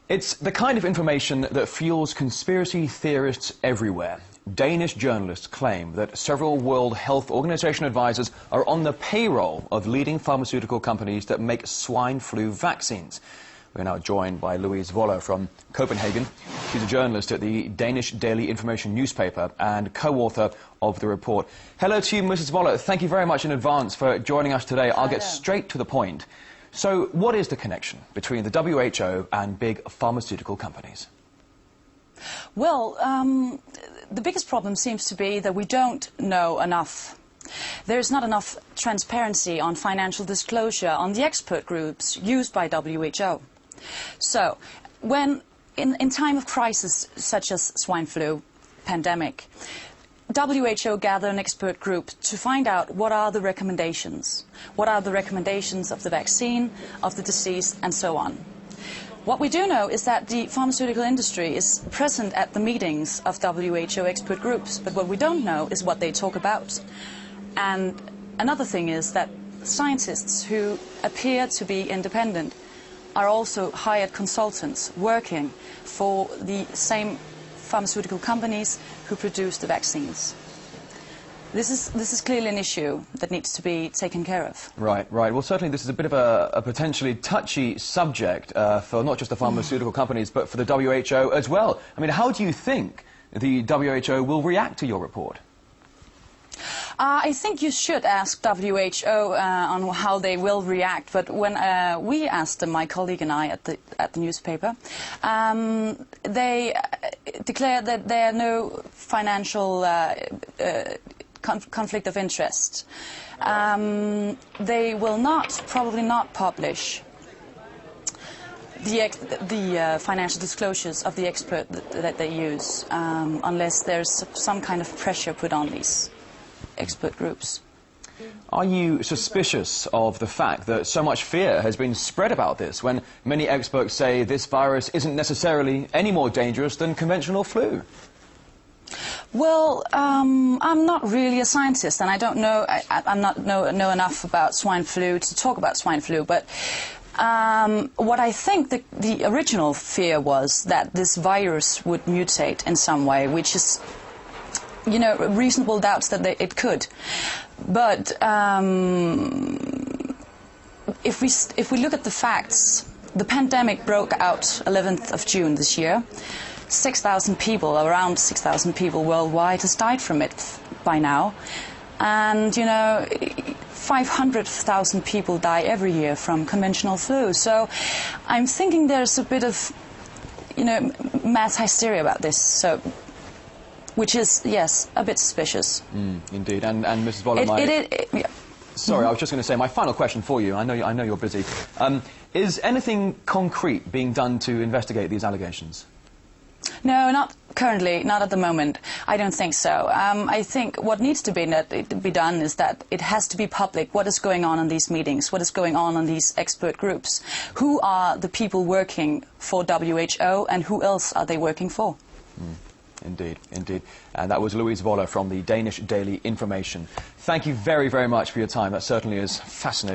It's the kind of information that fuels conspiracy theorists everywhere. Danish journalists claim that several World Health Organization advisors are on the payroll of leading pharmaceutical companies that make swine flu vaccines. We're now joined by Louise Voller from Copenhagen. She's a journalist at the Danish Daily Information newspaper and co-author of the report. Hello to you, Mrs. Voller. Thank you very much in advance for joining us today. I'll get straight to the point. So, what is the connection between the WHO and big pharmaceutical companies? Well, the biggest problem seems to be that we don't know enough. There's not enough transparency on financial disclosure on the expert groups used by WHO. So, when in time of crisis such as swine flu pandemic, WHO gather an expert group to find out what are the recommendations. What are the recommendations of the vaccine, of the disease, and so on. What we do know is that the pharmaceutical industry is present at the meetings of WHO expert groups, but what we don't know is what they talk about. And another thing is that scientists who appear to be independent are also hired consultants working for the same pharmaceutical companies who produce the vaccines. This is clearly an issue that needs to be taken care of. Right. Well, certainly this is a bit of a potentially touchy subject for not just the pharmaceutical companies, but for the WHO as well. I mean, how do you think the WHO will react to your report? I think you should ask WHO on how they will react. But when we asked them, my colleague and I at the newspaper, they declared that there are no financial conflict of interest. They will probably not publish the financial disclosures of the expert that they use unless there's some kind of pressure put on these expert groups. Are you suspicious of the fact that so much fear has been spread about this when many experts say this virus isn't necessarily any more dangerous than conventional flu? Well, I'm not really a scientist, and I don't know. I'm not know enough about swine flu to talk about swine flu. But what I think the original fear was that this virus would mutate in some way, which is, you know, reasonable doubts that it could. But if we look at the facts, the pandemic broke out 11th of June this year. 6,000 people, around 6,000 people worldwide has died from it by now. And, you know, 500,000 people die every year from conventional flu. So I'm thinking there's a bit of, you know, mass hysteria about this. So, which is, yes, a bit suspicious. Indeed. And Mrs. Voller, yeah. Sorry, I was just going to say, my final question for you, I know you're busy. Is anything concrete being done to investigate these allegations? No, not currently, not at the moment. I don't think so. I think what needs to be done is that it has to be public what is going on in these meetings, what is going on in these expert groups. Who are the people working for WHO and who else are they working for? Indeed. And that was Louise Voller from the Danish Daily Information. Thank you very, very much for your time. That certainly is fascinating.